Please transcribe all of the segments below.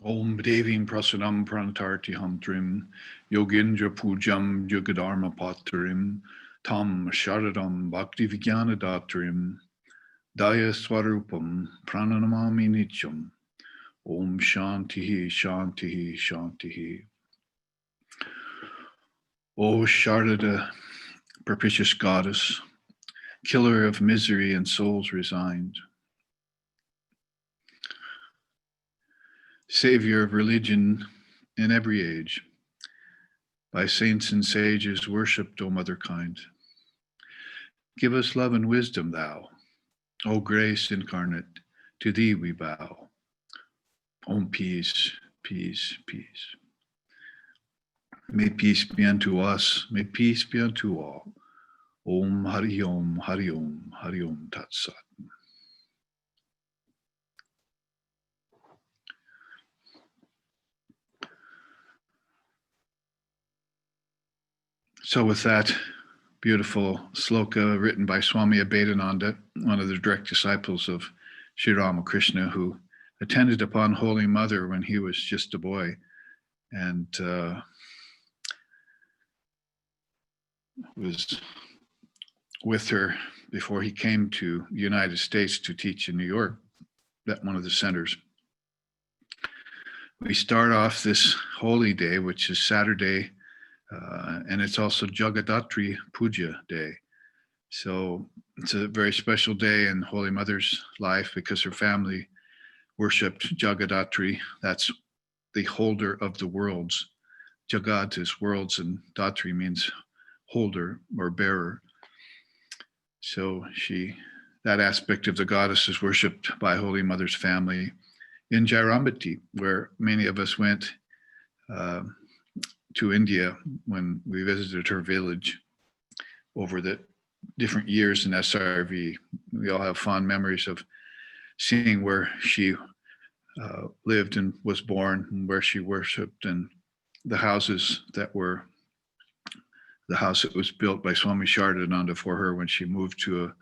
Om Devim Prasadam Prantarti Hantrim Yogindra Pujam Jugadharma Patrim Tam Sharadam Bhakti Vigyana Datrim Daya Swarupam Pranamami Nityam Om Shantihi Shantihi Shantihi. O Sharada, propitious goddess, killer of misery and souls resigned, savior of religion in every age, by saints and sages worshipped, O mother kind. Give us love and wisdom, thou, O grace incarnate, to thee we bow. Om peace, peace, peace. May peace be unto us, may peace be unto all. Om Hari Om, Hari Om, Hari Om Tat Sat. So with that beautiful sloka written by Swami Abhedananda, one of the direct disciples of Sri Ramakrishna, who attended upon Holy Mother when he was just a boy, and was with her before he came to the United States to teach in New York, that one of the centers. We start off this holy day, which is Saturday, and it's also Jagaddhatri Puja day. So it's a very special day in Holy Mother's life because her family worshipped Jagaddhatri. That's the holder of the worlds. Jagad is worlds, and Dhatri means holder or bearer. So that aspect of the goddess is worshipped by Holy Mother's family in Jairambati, where many of us went to India when we visited her village over the different years in SRV. We all have fond memories of seeing where she lived and was born, and where she worshipped, and the houses that were the house that was built by Swami Shardananda for her when she moved to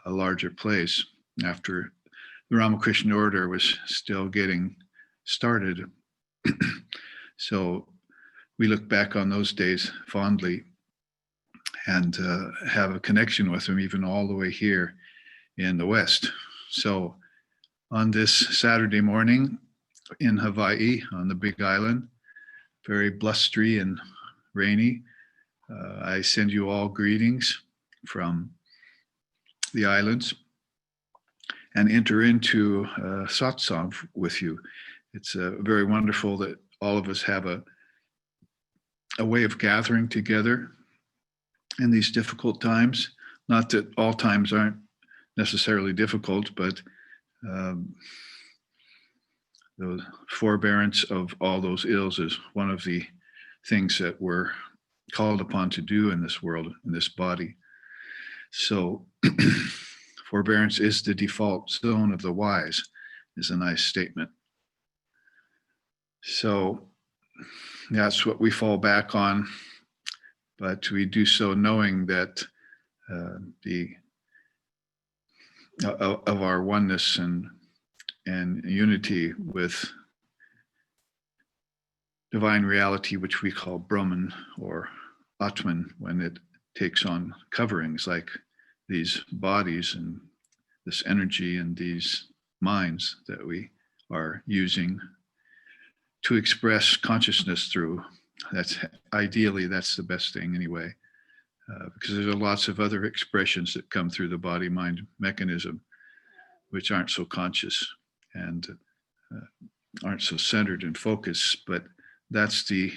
a larger place after the Ramakrishna order was still getting started. So we look back on those days fondly and have a connection with them even all the way here in the West. So on this Saturday morning in Hawaii, on the Big Island, very blustery and rainy, I send you all greetings from the islands and enter into Satsang with you. It's very wonderful that all of us have a way of gathering together in these difficult times. Not that all times aren't necessarily difficult, but the forbearance of all those ills is one of the things that we're called upon to do in this world, in this body. So forbearance is the default zone of the wise, is a nice statement. So that's what we fall back on, but we do so knowing that of our oneness and unity with divine reality, which we call Brahman or Atman, when it takes on coverings like these bodies and this energy and these minds that we are using to express consciousness through. That's the best thing anyway, because there's lots of other expressions that come through the body-mind mechanism which aren't so conscious and aren't so centered and focused, but that's the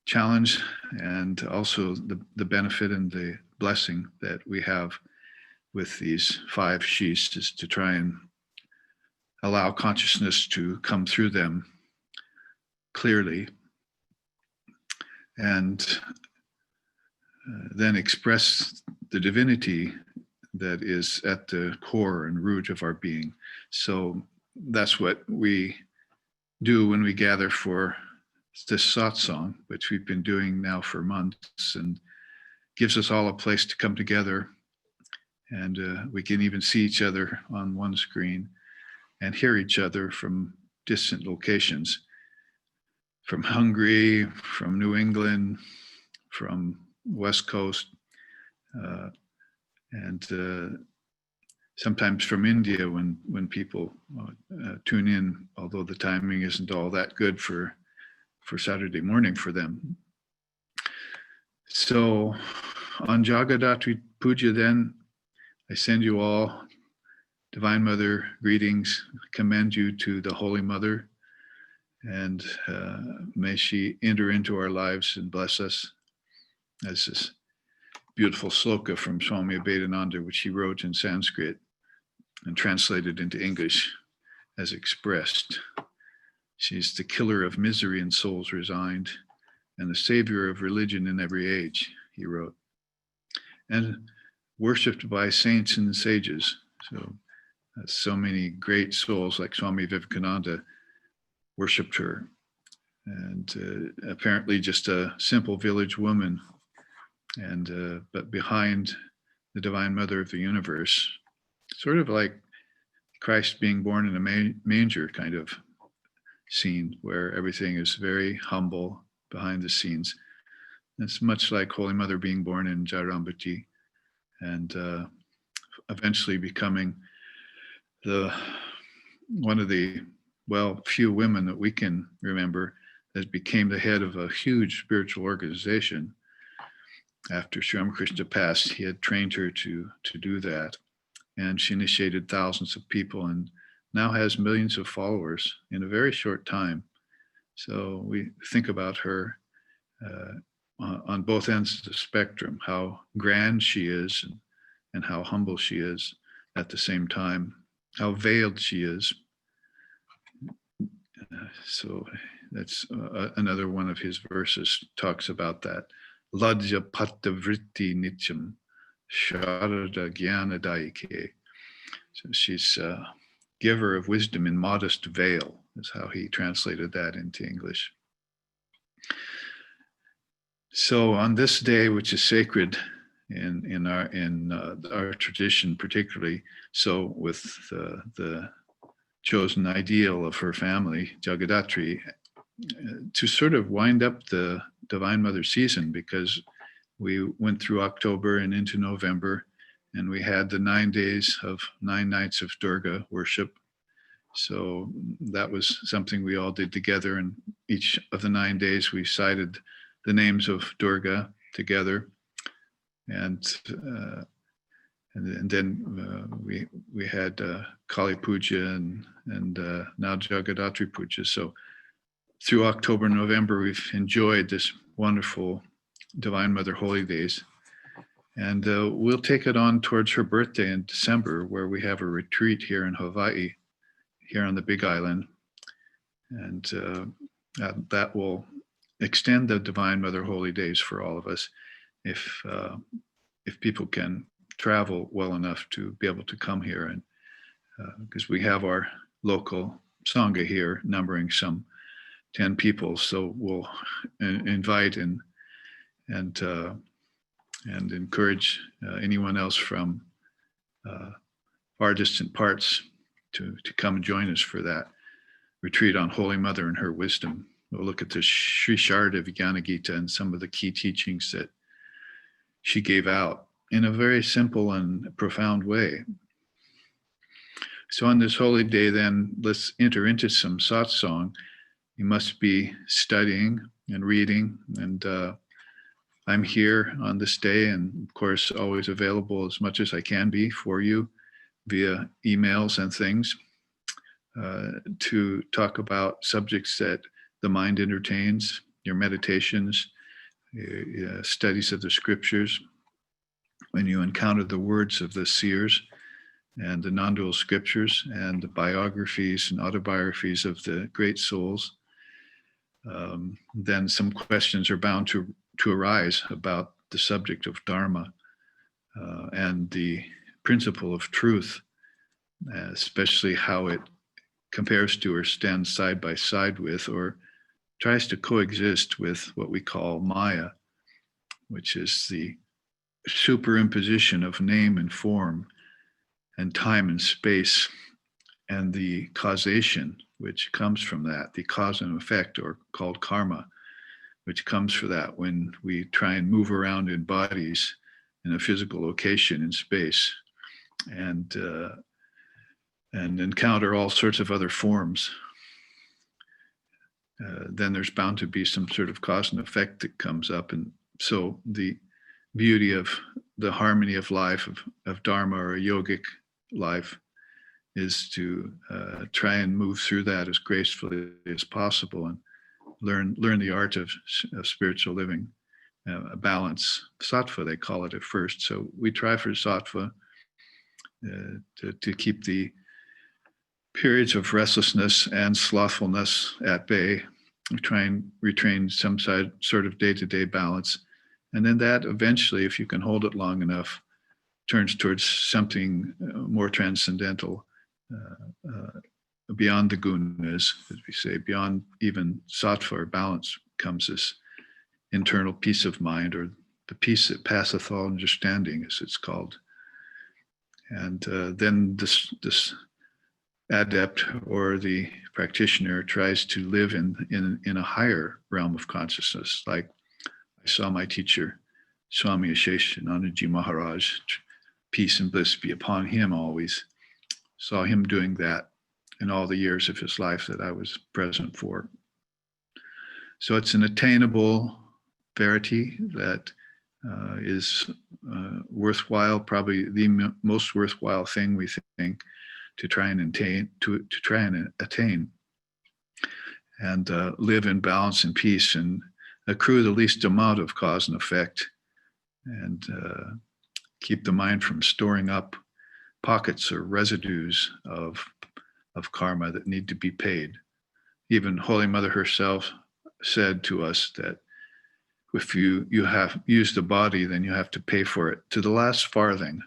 challenge and also the benefit and the blessing that we have with these 5 sheaths, is to try and allow consciousness to come through them clearly and then express the divinity that is at the core and root of our being. So that's what we do when we gather for this satsang, which we've been doing now for months, and gives us all a place to come together, and we can even see each other on one screen and hear each other from distant locations, from Hungary, from New England, from West Coast, and sometimes from India when people tune in, although the timing isn't all that good for Saturday morning for them. So on Jagaddhatri Puja then, I send you all Divine Mother greetings, commend you to the Holy Mother, and may she enter into our lives and bless us. As this beautiful sloka from Swami Vedanta, which he wrote in Sanskrit and translated into English as expressed. She's the killer of misery in souls resigned, and the savior of religion in every age, he wrote. And worshipped by saints and sages. So many great souls like Swami Vivekananda worshipped her. And apparently just a simple village woman, and but behind the Divine Mother of the universe, sort of like Christ being born in a manger kind of scene where everything is very humble behind the scenes. It's much like Holy Mother being born in Jarambati and eventually becoming one of the few women that we can remember that became the head of a huge spiritual organization. After Sri Ramakrishna passed, he had trained her to do that, and she initiated thousands of people and now has millions of followers in a very short time. So we think about her on both ends of the spectrum, how grand she is and how humble she is at the same time, how veiled she is. So that's another one of his verses talks about that. Lajja patta vritti nityam sharada jnana dayike. So she's a giver of wisdom in modest veil, is how he translated that into English. So on this day, which is sacred in our tradition, particularly, so with the chosen ideal of her family, Jagaddhatri, to sort of wind up the Divine Mother season, because we went through October and into November, and we had the 9 days of 9 nights of Durga worship. So that was something we all did together, and each of the 9 days we cited the names of Durga together, and then we had Kali Puja and now Jagaddhatri Puja. So through October and November, we've enjoyed this wonderful Divine Mother Holy Days. And we'll take it on towards her birthday in December, where we have a retreat here in Hawaii, here on the Big Island. And that will extend the Divine Mother Holy Days for all of us, if people can travel well enough to be able to come here. And because we have our local Sangha here, numbering some 10 people, so we'll invite and encourage anyone else from far distant parts to come and join us for that retreat on Holy Mother and her wisdom. We'll look at the Sri Sharda Vijnana Gita and some of the key teachings that she gave out in a very simple and profound way. So on this holy day, then, let's enter into some satsang. You must be studying and reading, and I'm here on this day, and of course always available as much as I can be for you via emails and things to talk about subjects that the mind entertains, your meditations, studies of the scriptures, when you encounter the words of the seers and the non-dual scriptures and the biographies and autobiographies of the great souls, then some questions are bound to arise about the subject of Dharma and the principle of truth, especially how it compares to or stands side by side with or tries to coexist with what we call Maya, which is the superimposition of name and form and time and space and the causation, which comes from that, the cause and effect, or called karma, which comes for that when we try and move around in bodies in a physical location in space, and encounter all sorts of other forms. Then there's bound to be some sort of cause and effect that comes up. And so the beauty of the harmony of life, of Dharma or a yogic life, is to try and move through that as gracefully as possible and learn the art of spiritual living, a balance. Sattva, they call it at first. So we try for sattva to keep the periods of restlessness and slothfulness at bay. We try and retrain some sort of day-to-day balance. And then that eventually, if you can hold it long enough, turns towards something more transcendental, beyond the gunas, as we say, beyond even sattva or balance, comes this internal peace of mind, or the peace that passeth all understanding, as it's called. And then this adept or the practitioner tries to live in a higher realm of consciousness. Like I saw my teacher, Swami Asheshanandaji Maharaj, peace and bliss be upon him always, saw him doing that in all the years of his life that I was present for. So it's an attainable verity that is worthwhile, probably the most worthwhile thing we think to try and attain, and live in balance and peace, and accrue the least amount of cause and effect, and keep the mind from storing up pockets or residues of karma that need to be paid. Even Holy Mother herself said to us that if you have used the body, then you have to pay for it to the last farthing.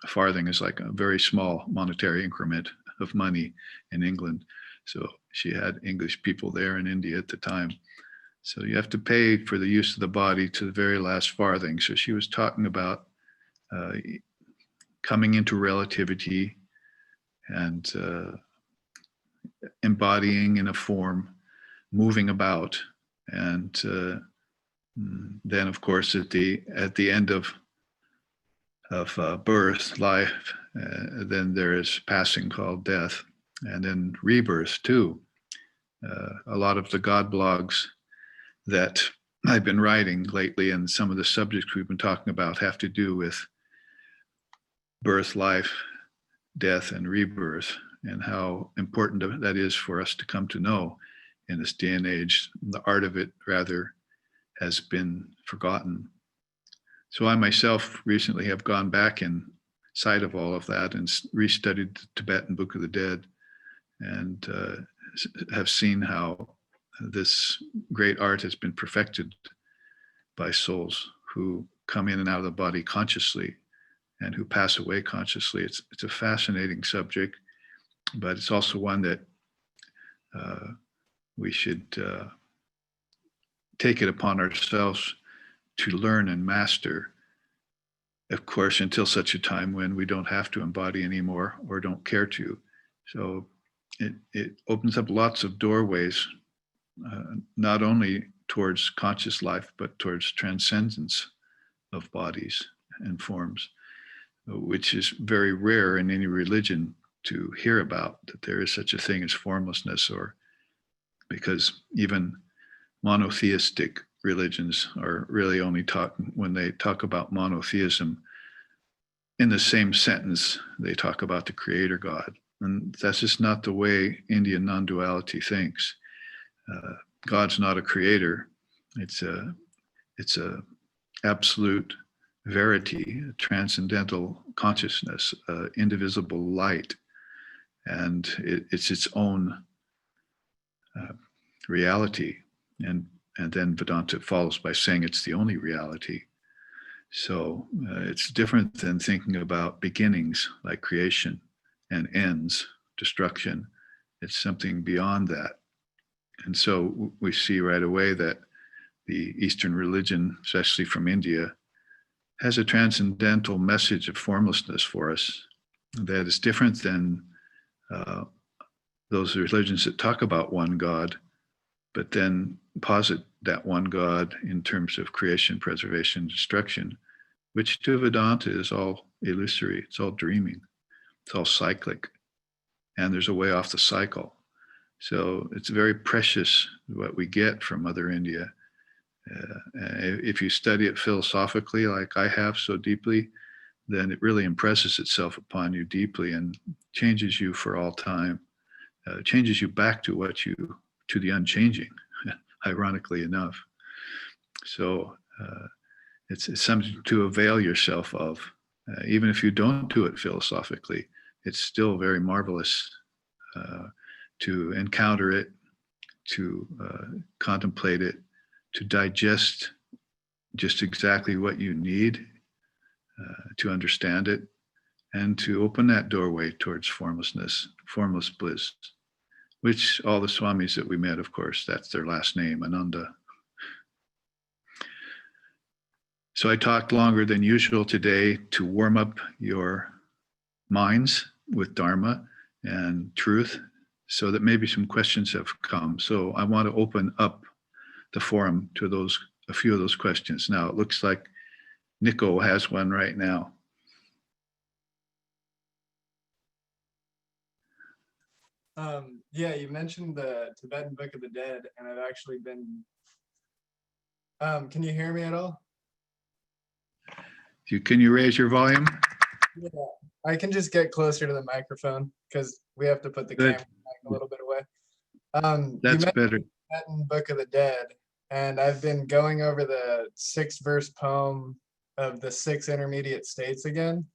A farthing is like a very small monetary increment of money in England. So she had English people there in India at the time. So you have to pay for the use of the body to the very last farthing. So she was talking about coming into relativity and embodying in a form, moving about, and then, of course, at the end of birth, life, then there is passing called death, and then rebirth too. A lot of the God blogs that I've been writing lately, and some of the subjects we've been talking about, have to do with birth, life, death, and rebirth, and how important that is for us to come to know in this day and age. The art of it, rather, has been forgotten. So I myself recently have gone back inside of all of that and restudied the Tibetan Book of the Dead, and have seen how this great art has been perfected by souls who come in and out of the body consciously and who pass away consciously. It's a fascinating subject, but it's also one that we should take it upon ourselves to learn and master, of course, until such a time when we don't have to embody anymore or don't care to. So it opens up lots of doorways, not only towards conscious life, but towards transcendence of bodies and forms, which is very rare in any religion to hear about, that there is such a thing as formlessness, or because even monotheistic religions are really only when they talk about monotheism, in the same sentence, they talk about the creator God. And that's just not the way Indian non-duality thinks. God's not a creator. It's a absolute verity, a transcendental consciousness, indivisible light, and it's its own reality. And then Vedanta follows by saying it's the only reality. So it's different than thinking about beginnings like creation and ends, destruction. It's something beyond that. And so we see right away that the Eastern religion, especially from India, has a transcendental message of formlessness for us that is different than uh, those religions that talk about one God, but then posit that one God in terms of creation, preservation, destruction, which to Vedanta is all illusory. It's all dreaming. It's all cyclic. And there's a way off the cycle. So it's very precious what we get from Mother India. If you study it philosophically, like I have so deeply, then it really impresses itself upon you deeply and changes you for all time. Changes you back to to the unchanging, ironically enough. So it's something to avail yourself of. Even if you don't do it philosophically, it's still very marvelous to encounter it, to contemplate it, to digest just exactly what you need to understand it, and to open that doorway towards formlessness, formless bliss, which all the swamis that we met, of course, that's their last name, Ananda. So I talked longer than usual today to warm up your minds with Dharma and truth, so that maybe some questions have come. So I want to open up the forum to a few of those questions. Now it looks like Nico has one right now. Yeah, you mentioned the Tibetan Book of the Dead, and I've actually been. Can you hear me at all? Can you raise your volume? Yeah, I can just get closer to the microphone because we have to put the Good. camera back a little bit away. That's better. The Tibetan Book of the Dead, and I've been going over the 6-verse poem of the 6 intermediate states again.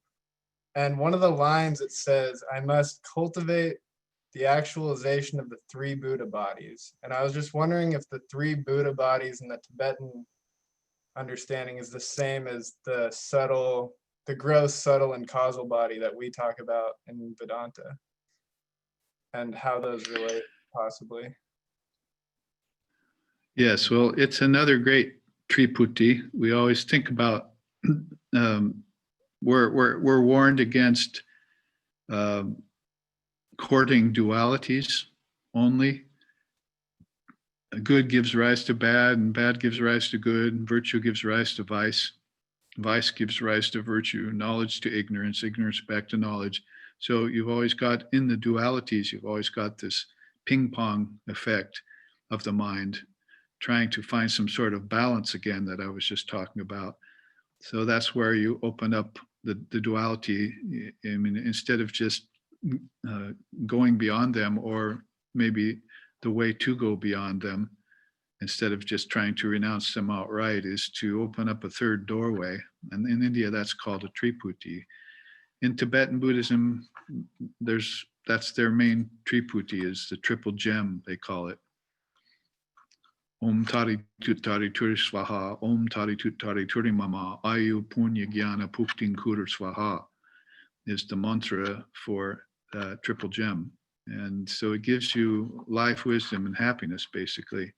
And one of the lines, it says, "I must cultivate the actualization of the 3 Buddha bodies." And I was just wondering if the 3 Buddha bodies in the Tibetan understanding is the same as the gross, subtle, and causal body that we talk about in Vedanta, and how those relate possibly. Yes, well, it's another great triputi. We always think about, we're warned against um, courting dualities only. Good gives rise to bad, and bad gives rise to good, and virtue gives rise to vice. Vice gives rise to virtue, knowledge to ignorance, ignorance back to knowledge. So you've always got, in the dualities, you've always got this ping pong effect of the mind trying to find some sort of balance again that I was just talking about. So that's where you open up the duality. I mean, instead of just going beyond them, or maybe the way to go beyond them, instead of just trying to renounce them outright, is to open up a third doorway. And in India, that's called a triputi. In Tibetan Buddhism, that's their main triputi, is the triple gem, they call it. Om Tari Tut Tari Turi Swaha, Om Tari Tut Tari Turi Mama, Ayu Punya Gyana Puktin Kudur Swaha is the mantra for triple gem. And so it gives you life, wisdom, and happiness, basically,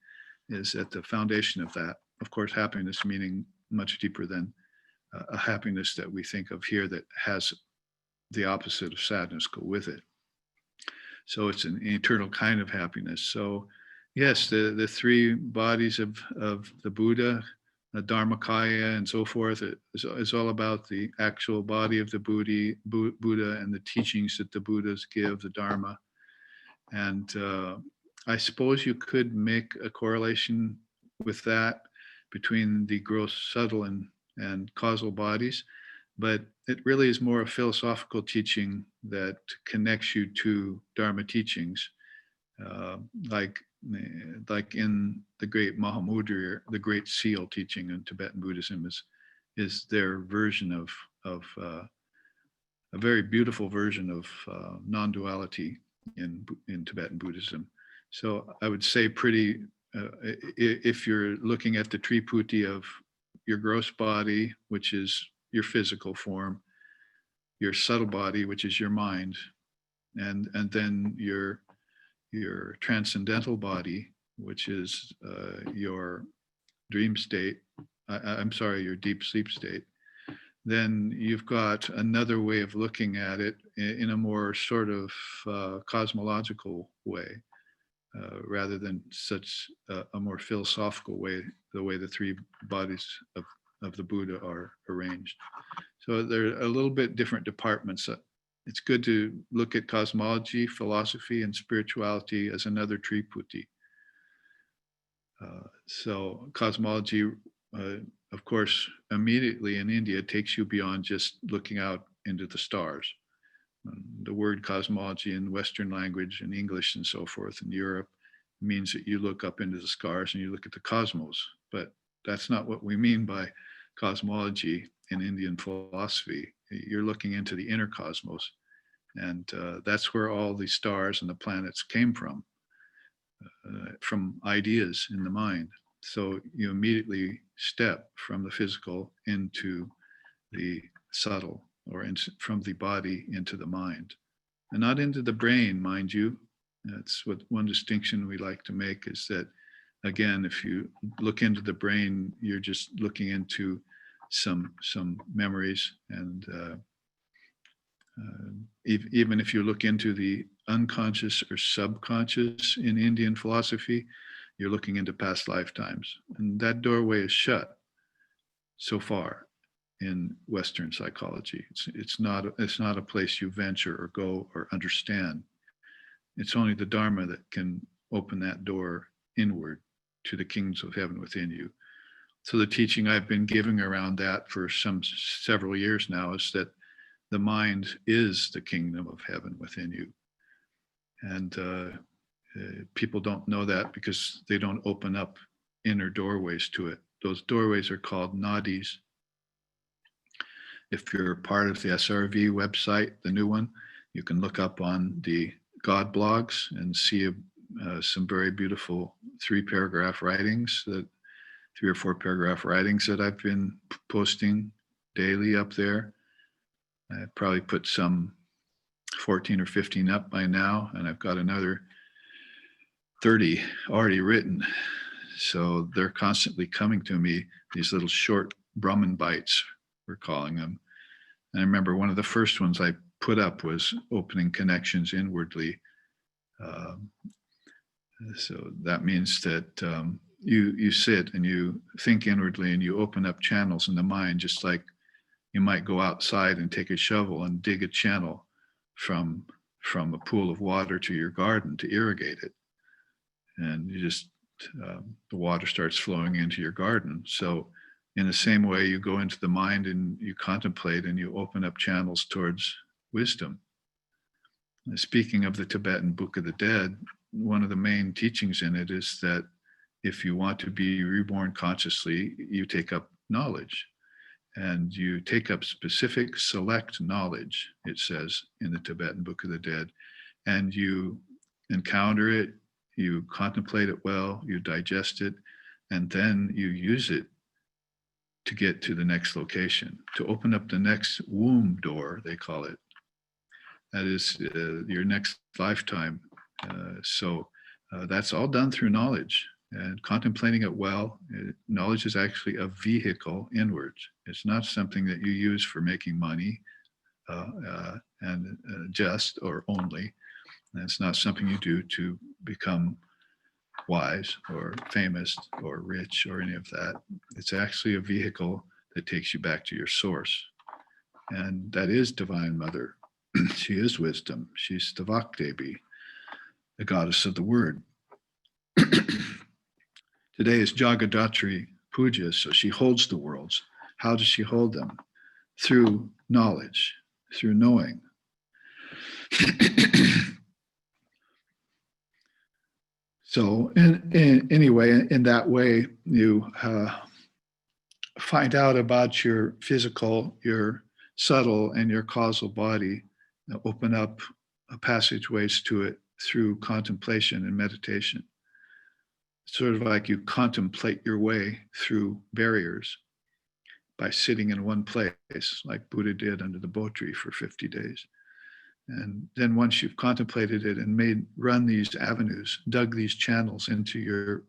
is at the foundation of that. Of course, happiness meaning much deeper than a happiness that we think of here that has the opposite of sadness go with it. So it's an eternal kind of happiness. So yes, the 3 bodies of the Buddha, the Dharmakaya, and so forth, is all about the actual body of the Buddha and the teachings that the Buddhas give, the Dharma. And I suppose you could make a correlation with that between the gross, subtle, and causal bodies, but it really is more a philosophical teaching that connects you to Dharma teachings, like in the great Mahamudra, the great seal teaching in Tibetan Buddhism is their version of a very beautiful version of non-duality in Tibetan Buddhism. So I would say if you're looking at the triputi of your gross body, which is your physical form, your subtle body, which is your mind, and then your transcendental body, which is your dream state, I'm sorry, your deep sleep state, then you've got another way of looking at it in a more sort of cosmological way, rather than such a more philosophical way, the way the three bodies of the Buddha are arranged. So they're a little bit different departments. It's good to look at cosmology, philosophy, and spirituality as another triputi. So cosmology, of course, immediately in India takes you beyond just looking out into the stars. The word cosmology in Western language and English and so forth in Europe means that you look up into the stars and you look at the cosmos. But that's not what we mean by cosmology in Indian philosophy. You're looking into the inner cosmos. And that's where all the stars and the planets came from ideas in the mind. So you immediately step from the physical into the subtle, or from the body into the mind, and not into the brain, mind you. That's what one distinction we like to make, is that, again, if you look into the brain, you're just looking into some memories, and even if you look into the unconscious or subconscious in Indian philosophy, you're looking into past lifetimes, and that doorway is shut so far in Western psychology. It's not a place you venture or go or understand. It's only the Dharma that can open that door inward to the kingdoms of heaven within you. So the teaching I've been giving around that for several years now is that the mind is the kingdom of heaven within you. And people don't know that because they don't open up inner doorways to it. Those doorways are called nadis. If you're part of the SRV website, the new one, you can look up on the God blogs and see some very beautiful 3-paragraph writings, 3 or 4-paragraph writings that I've been posting daily up there. I probably put some 14 or 15 up by now, and I've got another 30 already written. So they're constantly coming to me, these little short Brahman bites, we're calling them. And I remember one of the first ones I put up was opening connections inwardly. So that means that you sit and you think inwardly and you open up channels in the mind, just like you might go outside and take a shovel and dig a channel from a pool of water to your garden to irrigate it. And you just, the water starts flowing into your garden. So in the same way, you go into the mind and you contemplate and you open up channels towards wisdom. Speaking of the Tibetan Book of the Dead, one of the main teachings in it is that if you want to be reborn consciously, you take up knowledge. And you take up specific select knowledge, it says in the Tibetan Book of the Dead, and you encounter it, you contemplate it well, you digest it, and then you use it to get to the next location, to open up the next womb door, they call it. That is your next lifetime. So that's all done through knowledge. And contemplating it well, knowledge is actually a vehicle inwards. It's not something that you use for making money and just or only. And it's not something you do to become wise or famous or rich or any of that. It's actually a vehicle that takes you back to your source. And that is Divine Mother. She is wisdom. She's the Vakdevi, the goddess of the word. Today is Jagaddhatri Puja, so she holds the worlds. How does she hold them? Through knowledge, through knowing. So anyway, in that way, you find out about your physical, your subtle, and your causal body, open up passageways to it through contemplation and meditation. Sort of like you contemplate your way through barriers by sitting in one place, like Buddha did under the bo tree for 50 days. And then once you've contemplated it and run these avenues, dug these channels into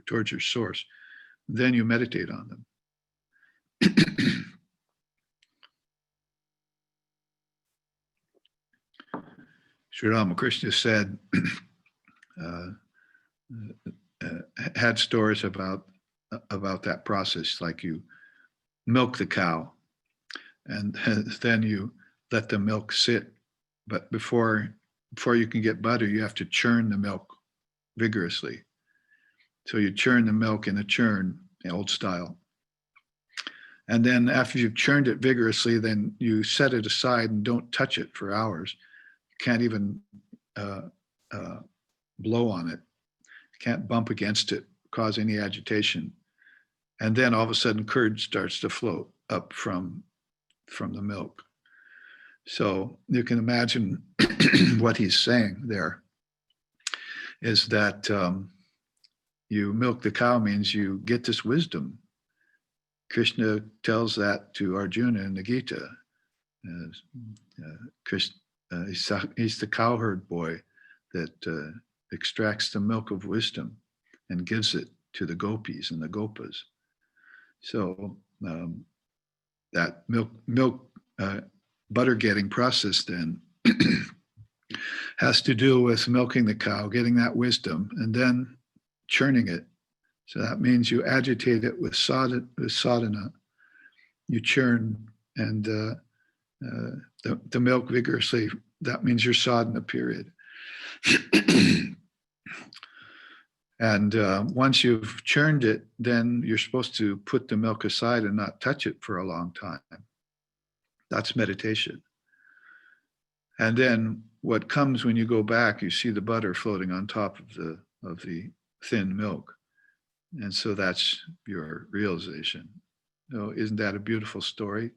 towards your source, then you meditate on them. Sri Ramakrishna said, uh, had stories about that process, like you milk the cow and then you let the milk sit, but before you can get butter, you have to churn the milk vigorously. So you churn the milk in a churn, old style, and then after you've churned it vigorously, then you set it aside and don't touch it for hours. You can't even uh, uh, blow on it, can't bump against it, cause any agitation. And then all of a sudden curd starts to float up from the milk. So you can imagine what he's saying there is that you milk the cow means you get this wisdom. Krishna tells that to Arjuna in the Gita. He's the cowherd boy that extracts the milk of wisdom and gives it to the gopis and the gopas. So that milk butter getting process then has to do with milking the cow, getting that wisdom, and then churning it. So that means you agitate it with sadhana. You churn and the milk vigorously. That means your sadhana period. And once you've churned it, then you're supposed to put the milk aside and not touch it for a long time. That's meditation. And then what comes when you go back, you see the butter floating on top of the thin milk. And so that's your realization. So isn't that a beautiful story?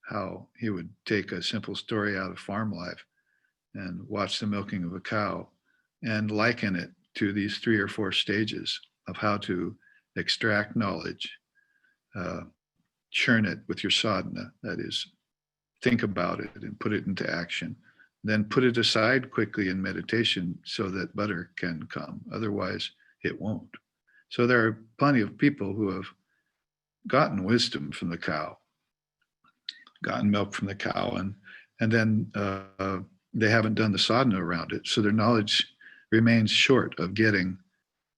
How he would take a simple story out of farm life and watch the milking of a cow and liken it to these 3 or 4 stages of how to extract knowledge, churn it with your sadhana, that is, think about it and put it into action, then put it aside quickly in meditation so that butter can come. Otherwise, it won't. So there are plenty of people who have gotten wisdom from the cow, gotten milk from the cow, and then they haven't done the sadhana around it. So their knowledge remains short of getting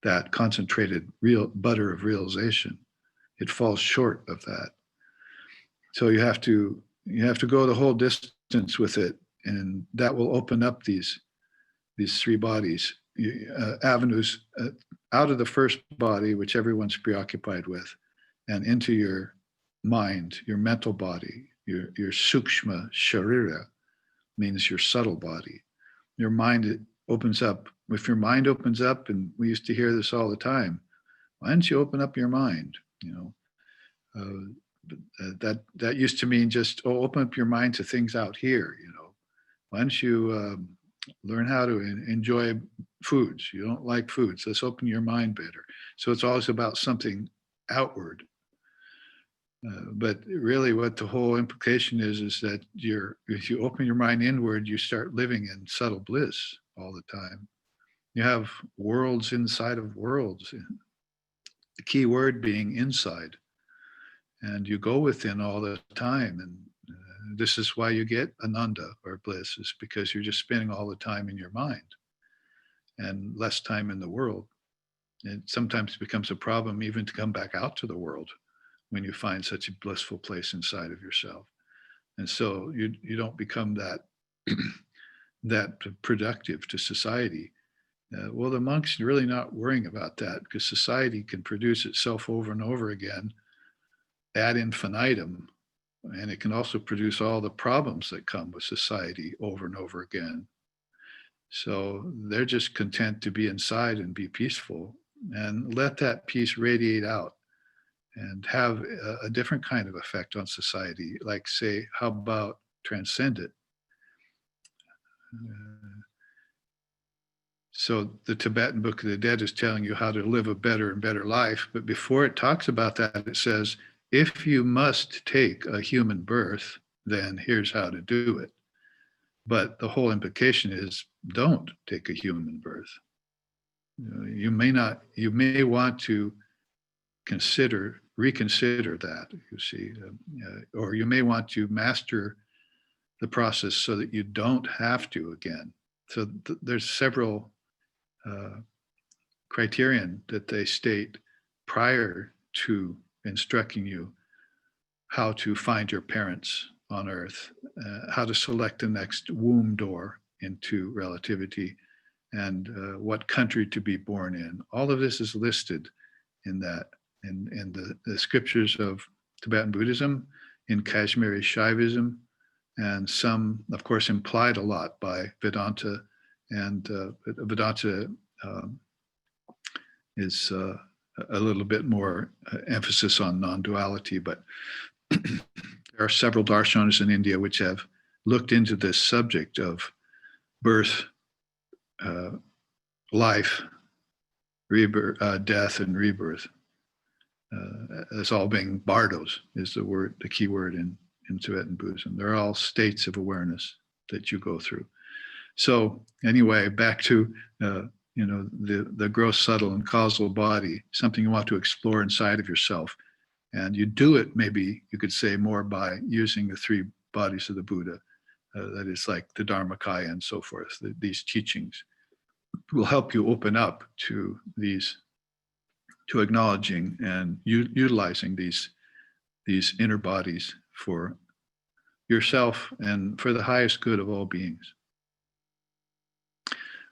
that concentrated real butter of realization. It falls short of that. So you have to go the whole distance with it, and that will open up these 3 bodies, avenues out of the first body, which everyone's preoccupied with, and into your mind, your mental body, your sukshma sharira, means your subtle body. Your mind opens up. If your mind opens up, and we used to hear this all the time, why don't you open up your mind? That used to mean just open up your mind to things out here. Why don't you learn how to enjoy foods? You don't like foods. Let's open your mind better. So it's always about something outward. But really what the whole implication is that if you open your mind inward, you start living in subtle bliss all the time. You have worlds inside of worlds. The key word being inside. And you go within all the time. And this is why you get ananda or bliss, is because you're just spending all the time in your mind and less time in the world. It sometimes becomes a problem even to come back out to the world when you find such a blissful place inside of yourself. And so you don't become that that productive to society. Well, the monks are really not worrying about that, because society can produce itself over and over again ad infinitum, and it can also produce all the problems that come with society over and over again. So they're just content to be inside and be peaceful and let that peace radiate out and have a different kind of effect on society. Like, say, how about transcendent? So the Tibetan Book of the Dead is telling you how to live a better and better life. But before it talks about that, it says, if you must take a human birth, then here's how to do it. But the whole implication is, don't take a human birth. You may want to reconsider that, you see, or you may want to master the process so that you don't have to again So there's several criterion that they state prior to instructing you how to find your parents on earth, how to select the next womb door into relativity, and what country to be born in. All of this is listed in that, in the scriptures of Tibetan Buddhism, in Kashmiri Shaivism, and some, of course, implied a lot by Vedanta. And Vedanta is a little bit more emphasis on non-duality, but there are several darshanas in India which have looked into this subject of birth, life, rebirth, death, and rebirth. As all being bardos is the word, the key word in Tibetan Buddhism. They're all states of awareness that you go through. So anyway, back to the gross, subtle, and causal body, something you want to explore inside of yourself. And you do it, maybe you could say, more by using the three bodies of the Buddha. That is like the Dharmakaya and so forth. These teachings will help you open up to these, to acknowledging and utilizing these inner bodies for yourself and for the highest good of all beings.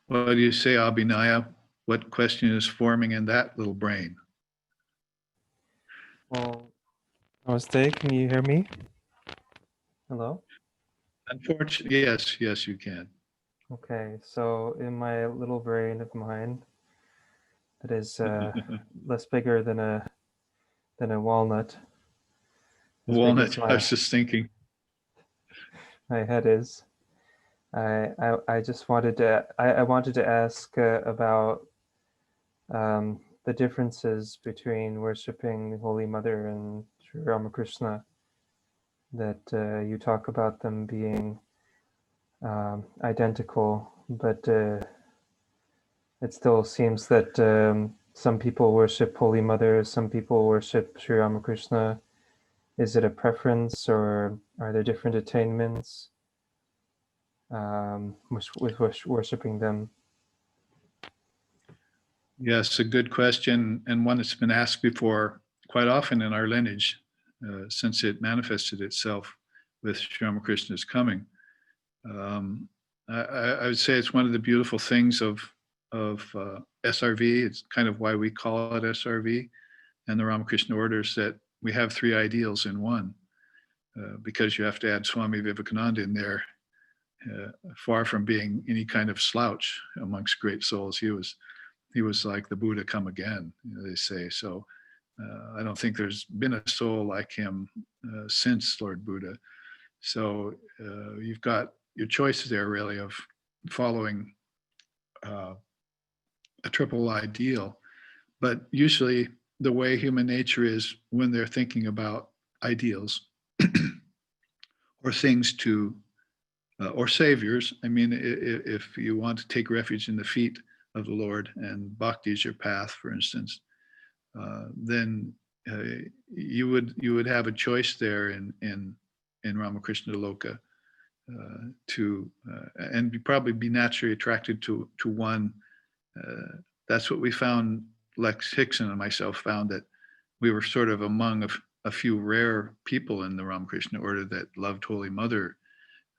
What do you say, Abhinaya? What question is forming in that little brain? Well, namaste, can you hear me? Hello? Unfortunately, yes, you can. Okay, so in my little brain of mine, that is less bigger than a walnut. As big Walnut, as I was just thinking. my head is. I just wanted to I wanted to ask about the differences between worshiping the Holy Mother and Sri Ramakrishna. That you talk about them being identical, but it still seems that some people worship Holy Mother, some people worship Sri Ramakrishna. Is it a preference, or are there different attainments with worshiping them? Yes, a good question, and one that's been asked before quite often in our lineage, since it manifested itself with Sri Ramakrishna's coming. I would say it's one of the beautiful things of SRV. It's kind of why we call it SRV and the Ramakrishna orders, that we have three ideals in one, because you have to add Swami Vivekananda in there. Far from being any kind of slouch amongst great souls, he was like the Buddha come again, they say. So I don't think there's been a soul like him since Lord Buddha. So you've got your choice there, really, of following a triple ideal. But usually the way human nature is, when they're thinking about ideals or things to, or saviors, I mean, if you want to take refuge in the feet of the Lord, and bhakti is your path, for instance, then you would have a choice there in Ramakrishna Loka, and probably be naturally attracted to one. That's what we found. Lex Hickson and myself found that we were sort of among a few rare people in the Ramakrishna order that loved Holy Mother,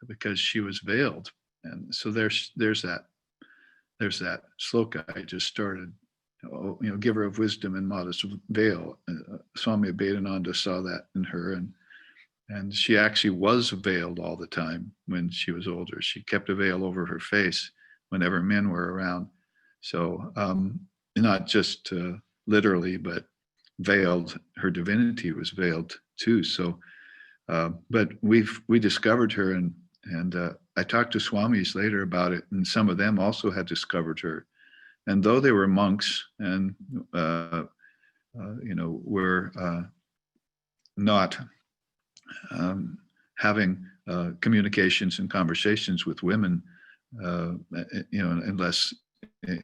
because she was veiled. And so there's that sloka I just started. Giver of wisdom and modest veil. Swami Abhedananda saw that in her, and she actually was veiled all the time when she was older. She kept a veil over her face whenever men were around. So not just literally, but veiled. Her divinity was veiled too. So, but we discovered her, and I talked to Swamis later about it, and some of them also had discovered her. And though they were monks and were not having communications and conversations with women, unless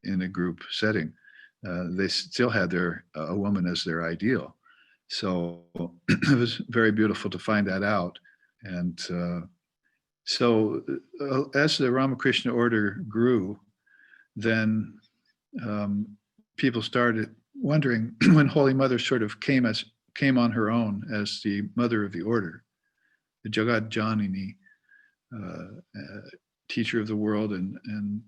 in a group setting, they still had a woman as their ideal. So it was very beautiful to find that out, and So as the Ramakrishna order grew, then people started wondering when Holy Mother sort of came on her own as the mother of the order, the Jagaddhatri, teacher of the world and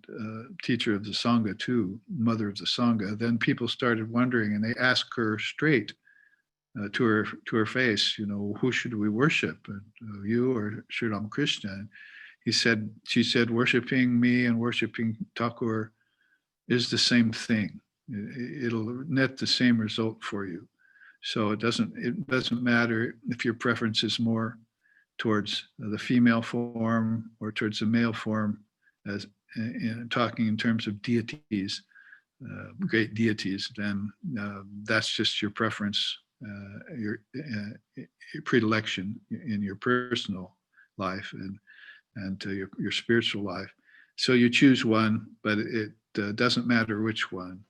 teacher of the Sangha too, mother of the Sangha. Then people started wondering, and they asked her straight to her face, who should we worship, you or Sri Ramakrishna? And she said, worshiping me and worshiping Thakur is the same thing. It'll net the same result for you. So it doesn't matter if your preference is more towards the female form or towards the male form, as talking in terms of deities, great deities, then that's just your preference, your predilection in your personal life and to your spiritual life. So you choose one, but it doesn't matter which one.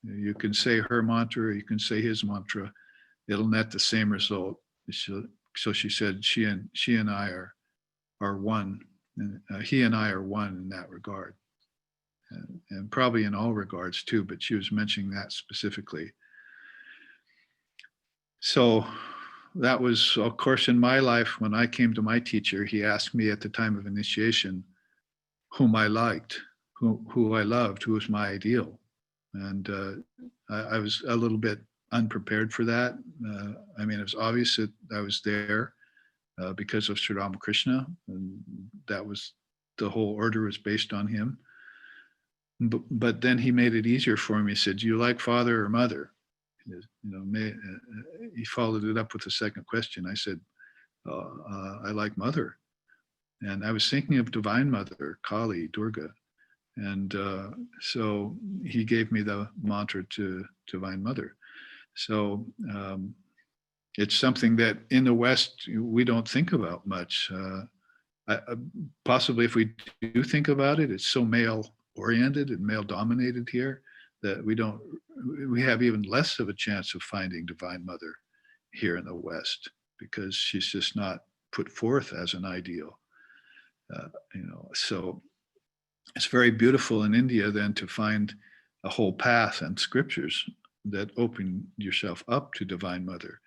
You can say her mantra, or you can say his mantra. It'll net the same result. So she said, she and I are one. And, he and I are one in that regard, and probably in all regards too. But she was mentioning that specifically. So that was, of course, in my life when I came to my teacher. He asked me at the time of initiation whom I liked, who I loved, who was my ideal, and I was a little bit unprepared for that. I mean, it was obvious that I was there because of Sri Ramakrishna, and that was, the whole order was based on him. But then he made it easier for me. He said, do you like father or mother? He followed it up with a second question. I said, I like mother. And I was thinking of Divine Mother, Kali, Durga. And so he gave me the mantra to Divine Mother. So it's something that in the West, we don't think about much. Possibly if we do think about it, it's so male oriented and male dominated here that we have even less of a chance of finding Divine Mother here in the West, because she's just not put forth as an ideal. So it's very beautiful in India then to find a whole path and scriptures that open yourself up to Divine Mother.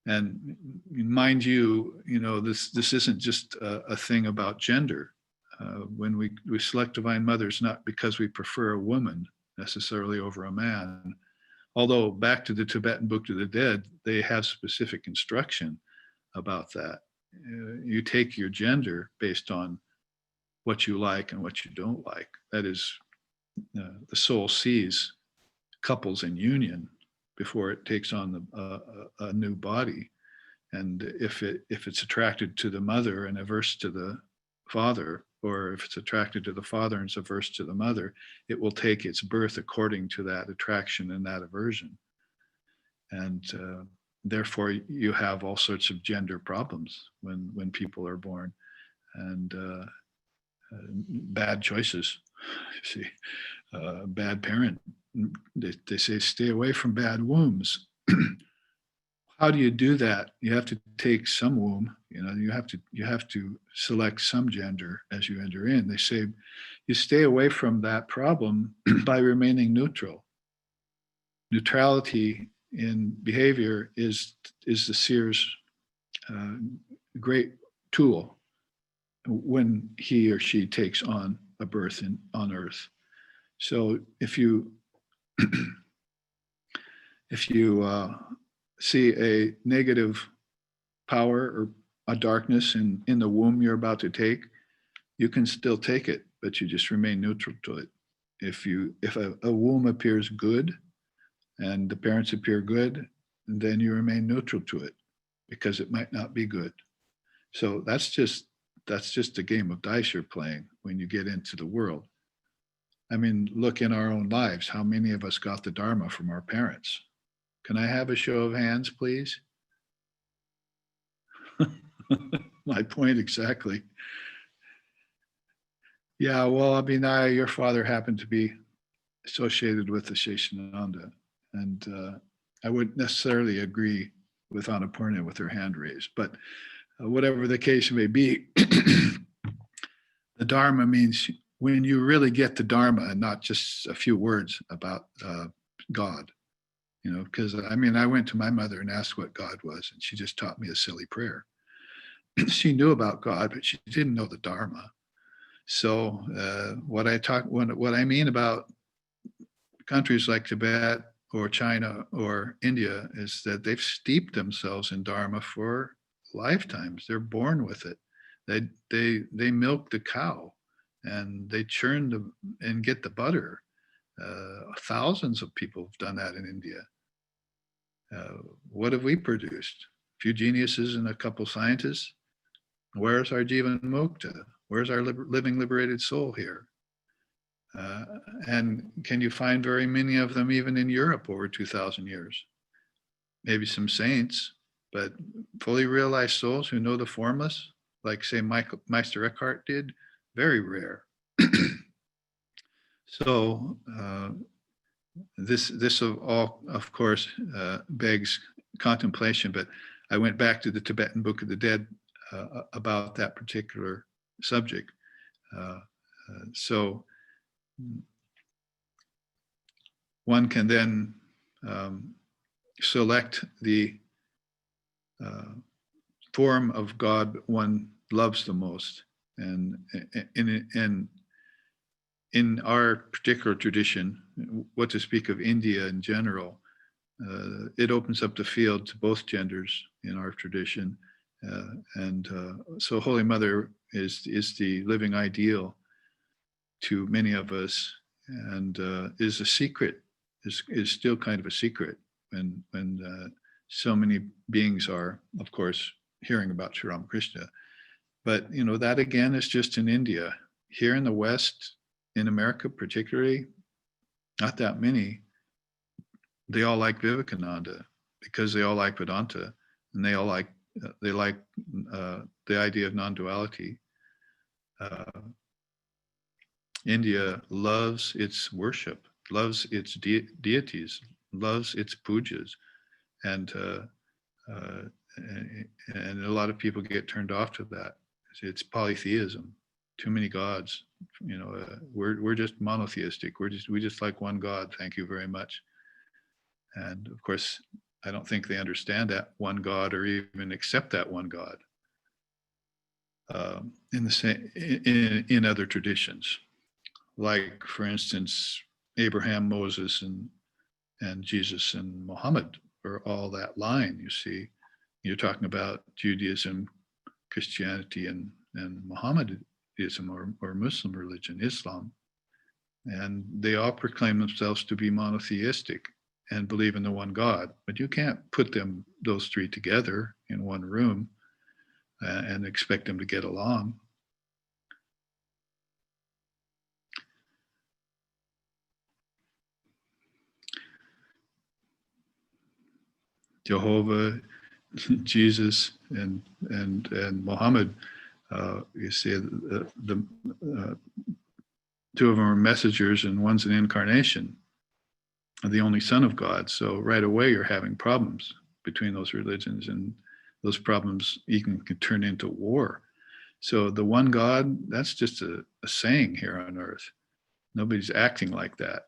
And mind you, this isn't just a thing about gender. When we select Divine Mother, it's not because we prefer a woman necessarily over a man. Although back to the Tibetan Book of the Dead, they have specific instruction about that. You take your gender based on what you like and what you don't like. That is, the soul sees couples in union before it takes on a new body. And if it's attracted to the mother and averse to the father, or if it's attracted to the father and it's averse to the mother, it will take its birth according to that attraction and that aversion. And therefore, you have all sorts of gender problems when people are born, and bad choices. You see, bad parent. They say stay away from bad wombs. How do you do that? You have to take some womb. You have to select some gender as you enter in. They say you stay away from that problem by remaining neutral. Neutrality in behavior is the seer's great tool when he or she takes on a birth on earth. So if you see a negative power or a darkness in the womb you're about to take, you can still take it, but you just remain neutral to it. If a womb appears good and the parents appear good, then you remain neutral to it, because it might not be good. So that's just a game of dice you're playing when you get into the world. I mean, look in our own lives, how many of us got the Dharma from our parents? Can I have a show of hands, please? My point exactly. Yeah, well, I mean, your father happened to be associated with the Sheshananda, and I wouldn't necessarily agree with Annapurna with her hand raised, but whatever the case may be, The Dharma means when you really get the Dharma and not just a few words about God. Because I mean, I went to my mother and asked what God was, and she just taught me a silly prayer. She knew about God, but she didn't know the Dharma. So what I mean about countries like Tibet or China or India is that they've steeped themselves in Dharma for lifetimes. They're born with it. They milk the cow and they churn and get the butter. Thousands of people have done that in India. What have we produced? A few geniuses and a couple scientists. Where's our Jivan Mukta? Where's our living liberated soul here? And can you find very many of them even in Europe over 2,000 years? Maybe some saints, but fully realized souls who know the formless, like say Meister Eckhart did, very rare. So this all, of course, begs contemplation, but I went back to the Tibetan Book of the Dead about that particular subject. So one can then select the form of God one loves the most. And in our particular tradition, what to speak of India in general, it opens up the field to both genders in our tradition. So Holy Mother is the living ideal to many of us, and is a secret, is still kind of a secret when so many beings are, of course, hearing about Sri Ramakrishna. But that again is just in India. Here in the West, in America particularly, not that many. They all like Vivekananda because they all like Vedanta, and they like the idea of non-duality. India loves its worship, loves its deities, loves its pujas, and a lot of people get turned off to that. It's polytheism, too many gods. We're just monotheistic. We just like one God. Thank you very much. And of course, I don't think they understand that one God or even accept that one God in other traditions. Like, for instance, Abraham, Moses, and Jesus and Muhammad are all that line, you see. You're talking about Judaism, Christianity, and Mohammedanism or Muslim religion, Islam. And they all proclaim themselves to be monotheistic and believe in the one God. But you can't put those three together in one room and expect them to get along. Jehovah, Jesus, and Muhammad, you see, the two of them are messengers and one's an incarnation, the only Son of God. So right away you're having problems between those religions, and those problems even can turn into war. So the one God, that's just a saying here on earth. Nobody's acting like that.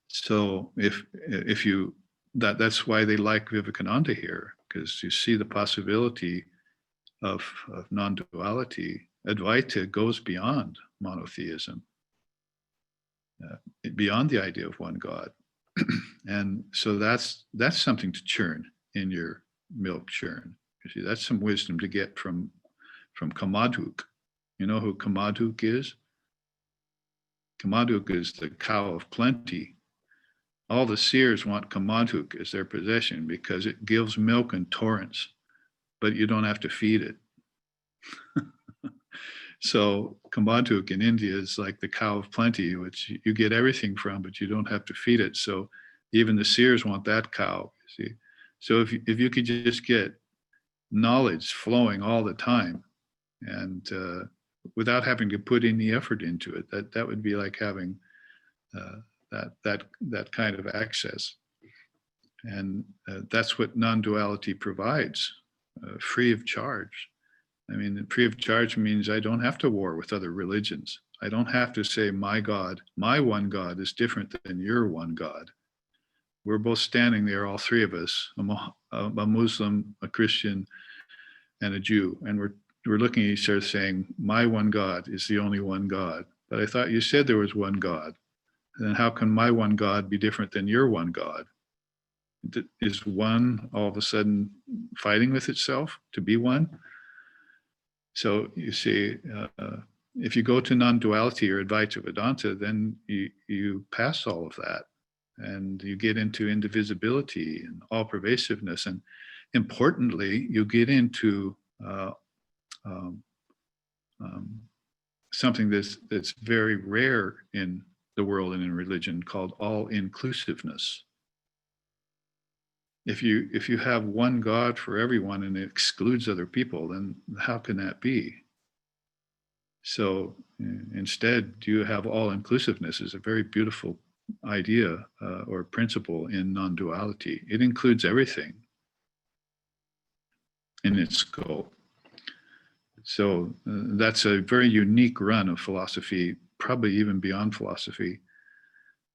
So if you, that's why they like Vivekananda here, because you see the possibility of non-duality. Advaita goes beyond monotheism, beyond the idea of one God. And so that's something to churn in your milk churn. You see, that's some wisdom to get from Kamadhuk. You know who Kamadhuk is? Kamadhuk is the cow of plenty. All the seers want Kamadhuk as their possession because it gives milk in torrents, but you don't have to feed it. So Kamadhuk in India is like the cow of plenty, which you get everything from, but you don't have to feed it. So even the seers want that cow, you see. So if you could just get knowledge flowing all the time, and without having to put any effort into it, that would be like having that kind of access. And that's what non-duality provides, free of charge. I mean, free of charge means I don't have to war with other religions. I don't have to say my God, my one God is different than your one God. We're both standing there, all three of us, a Muslim, a Christian, and a Jew. And we're looking at each other saying, my one God is the only one God. But I thought you said there was one God. Then how can my one God be different than your one God? Is one all of a sudden fighting with itself to be one? So you see, if you go to non-duality or Advaita Vedanta, then you pass all of that, and you get into indivisibility and all pervasiveness, and importantly, you get into um, something that's very rare in the world and in religion, called all inclusiveness. If you have one God for everyone and it excludes other people, then how can that be? So instead, you have all inclusiveness is a very beautiful idea or principle in non-duality. It includes everything in its scope. So that's a very unique run of philosophy, probably even beyond philosophy,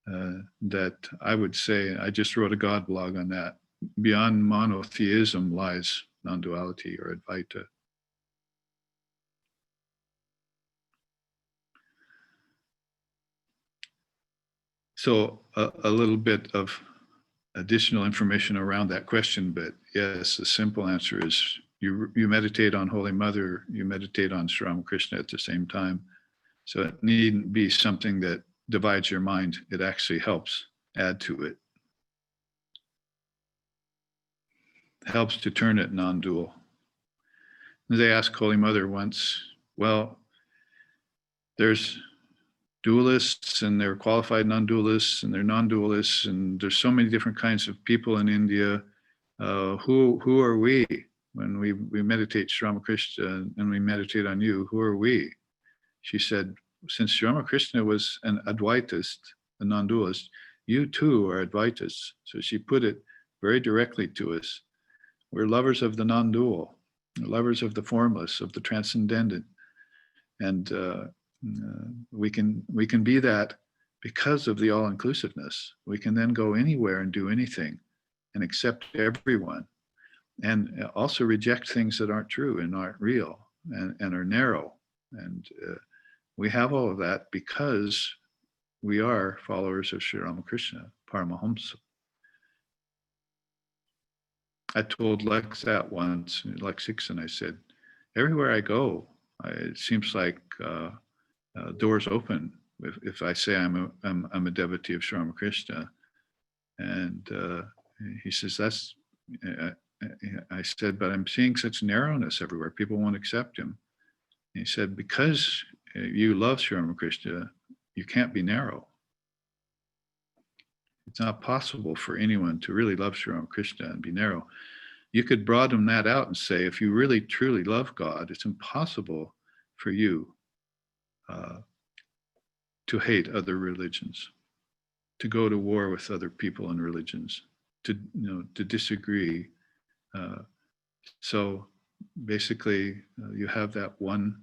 that I would say, I just wrote a God blog on that. Beyond monotheism lies non-duality or Advaita. So a little bit of additional information around that question, but yes, the simple answer is you meditate on Holy Mother, you meditate on Sri Ramakrishna at the same time. So it needn't be something that divides your mind. It actually helps add to it. Helps to turn it non-dual. They asked Holy Mother once, well, there's dualists and they're qualified non-dualists and they're non-dualists, and there's so many different kinds of people in India. Who are we? When we meditate Sri Ramakrishna and we meditate on you, who are we? She said, since Sri Ramakrishna was an Advaitist, a non-dualist, you too are Advaitists. So she put it very directly to us. We're lovers of the non-dual, lovers of the formless, of the transcendent. And we can be that because of the all-inclusiveness. We can then go anywhere and do anything and accept everyone, and also reject things that aren't true and aren't real and are narrow. And we have all of that because we are followers of Sri Ramakrishna, Paramahamsa. I told Lex that once, Lex Hickson, I said, everywhere I go, it seems like doors open if I say I'm a devotee of Sri Ramakrishna. And he says, that's, I said, but I'm seeing such narrowness everywhere. People won't accept him. And he said, because you love Sri Ramakrishna, you can't be narrow. It's not possible for anyone to really love Sri Ramakrishna and be narrow. You could broaden that out and say, if you really truly love God, it's impossible for you to hate other religions, to go to war with other people and religions, to disagree. So basically, you have that one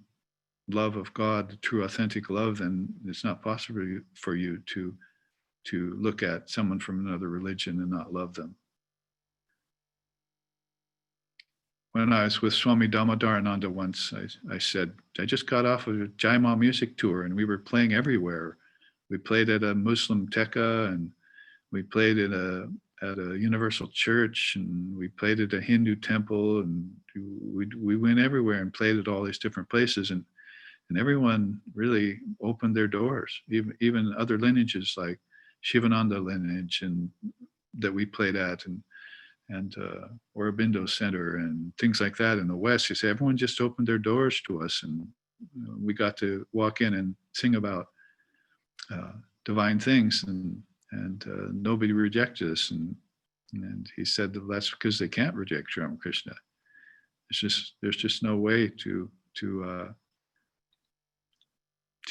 love of God, the true authentic love, then it's not possible for you to look at someone from another religion and not love them. When I was with Swami Damodarananda once, I said, I just got off of a Jaima music tour and we were playing everywhere. We played at a Muslim tekka, and we played at a universal church, and we played at a Hindu temple, and we went everywhere and played at all these different places, and everyone really opened their doors, even other lineages like Shivananda lineage and that we played at, and Aurobindo Center and things like that in the West. You say everyone just opened their doors to us, and we got to walk in and sing about divine things, and nobody rejected us. And he said that's because they can't reject Sri Ramakrishna. There's just no way to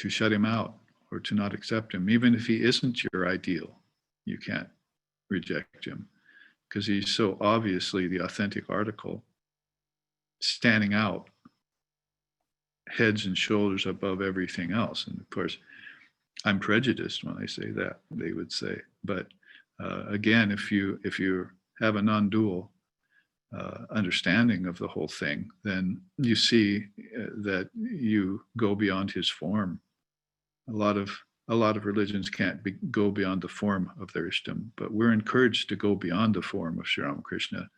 shut him out or to not accept him. Even if he isn't your ideal, you can't reject him because he's so obviously the authentic article, standing out heads and shoulders above everything else. And of course, I'm prejudiced when I say that, they would say. But again, if you have a non-dual understanding of the whole thing, then you see that you go beyond his form. A lot of religions can't go beyond the form of their Ishtam, but we're encouraged to go beyond the form of Sri Ramakrishna,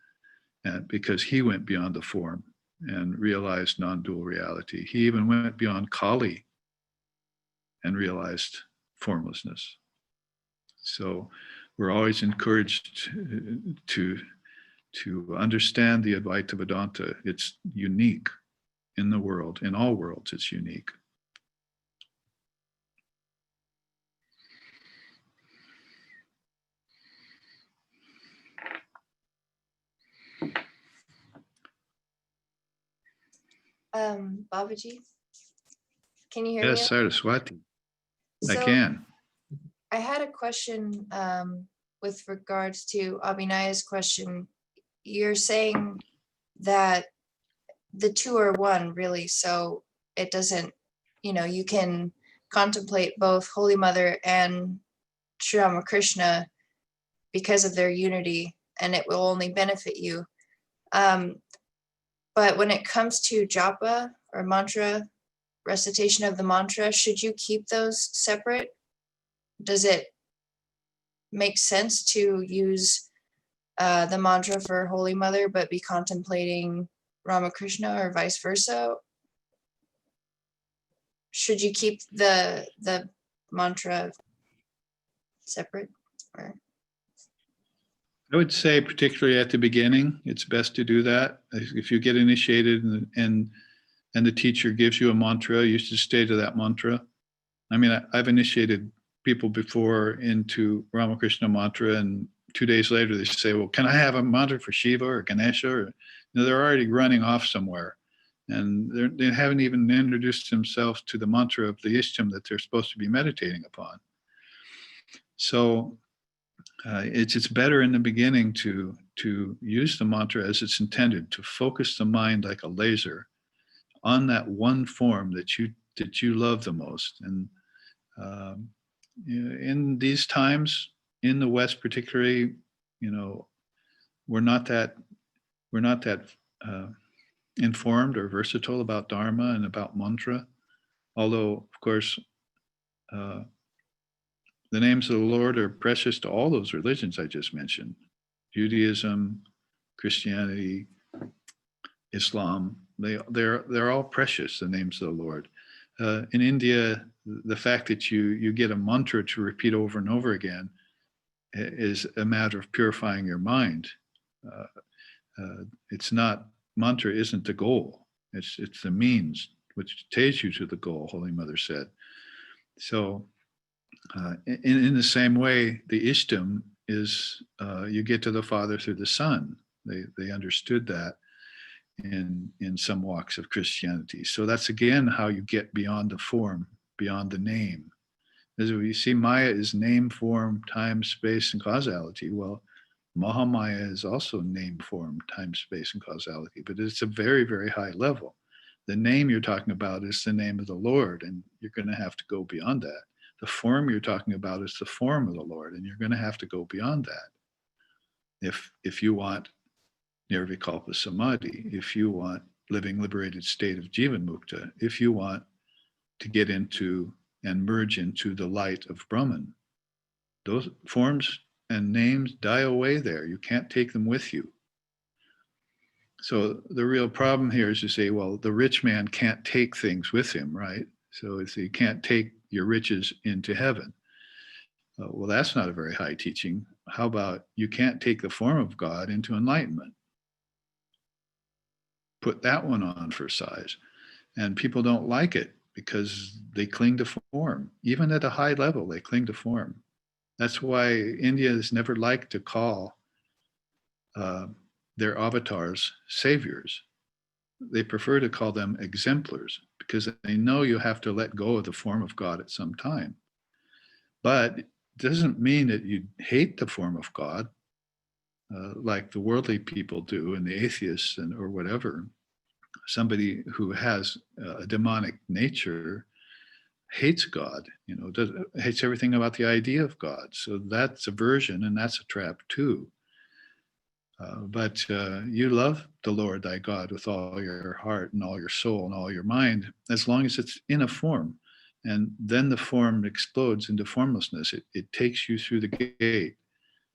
and because he went beyond the form and realized non-dual reality. He even went beyond Kali and realized formlessness. So we're always encouraged to understand the Advaita Vedanta. It's unique in the world, in all worlds, it's unique. Babaji, can you hear me? Yes, Saraswati, I So can. I had a question with regards to Abhinaya's question. You're saying that the two are one, really, so it doesn't, you can contemplate both Holy Mother and Sri Ramakrishna because of their unity, and it will only benefit you. But when it comes to japa or mantra, recitation of the mantra, should you keep those separate? Does it make sense to use the mantra for Holy Mother but be contemplating Ramakrishna, or vice versa? Should you keep the mantra separate? Or I would say, particularly at the beginning, it's best to do that. If you get initiated and the teacher gives you a mantra, you should stay to that mantra. I mean, I've initiated people before into Ramakrishna mantra, and 2 days later they say, well, can I have a mantra for Shiva or Ganesha? Or, they're already running off somewhere, and they haven't even introduced themselves to the mantra of the Ishtam that they're supposed to be meditating upon. So it's better in the beginning to use the mantra as it's intended, to focus the mind like a laser on that one form that you love the most. And in these times, in the West particularly, we're not that informed or versatile about Dharma and about mantra. Although, of course, the names of the Lord are precious to all those religions I just mentioned: Judaism, Christianity, Islam. They're all precious, the names of the Lord. In India, the fact that you get a mantra to repeat over and over again is a matter of purifying your mind. It's not, mantra isn't the goal. It's the means which takes you to the goal, Holy Mother said. So in the same way, the Ishtam is you get to the Father through the Son. They understood that in some walks of Christianity. So that's again how you get beyond the form, beyond the name. As you see, Maya is name, form, time, space, and causality. Well, Mahamaya is also name, form, time, space, and causality, but it's a very, very high level. The name you're talking about is the name of the Lord, and you're going to have to go beyond that. The form you're talking about is the form of the Lord, and you're going to have to go beyond that. If you want Nirvikalpa Samadhi, if you want living liberated state of Jivan Mukta, if you want to get into and merge into the light of Brahman, those forms and names die away there. You can't take them with you. So the real problem here is to say, well, the rich man can't take things with him, right? So if you can't take your riches into heaven. Well, that's not a very high teaching. How about you can't take the form of God into enlightenment? Put that one on for size. And people don't like it because they cling to form. Even at a high level, they cling to form. That's why India has never liked to call their avatars saviors. They prefer to call them exemplars because they know you have to let go of the form of God at some time. But it doesn't mean that you hate the form of God like the worldly people do and the atheists or whatever. somebody who has a demonic nature hates God, hates everything about the idea of God. So that's aversion, and that's a trap too. But you love the Lord thy God with all your heart and all your soul and all your mind, as long as it's in a form. And then the form explodes into formlessness. It takes you through the gate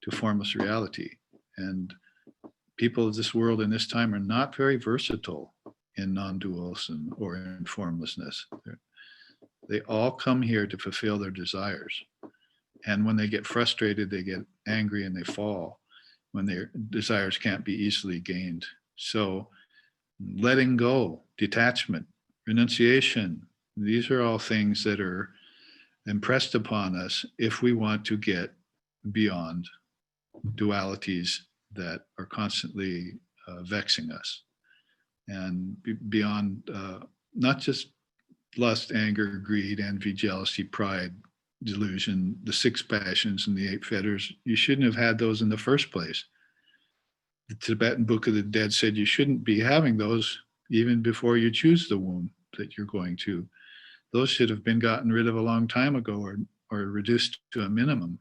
to formless reality. And people of this world in this time are not very versatile in non-duals or in formlessness. They all come here to fulfill their desires. And when they get frustrated, they get angry and they fall when their desires can't be easily gained. So letting go, detachment, renunciation, these are all things that are impressed upon us if we want to get beyond dualities that are constantly vexing us, and beyond not just lust, anger, greed, envy, jealousy, pride, delusion, the 6 passions and the 8 fetters. You shouldn't have had those in the first place. The Tibetan Book of the Dead said you shouldn't be having those even before you choose the womb that you're going to. Those should have been gotten rid of a long time ago, or reduced to a minimum.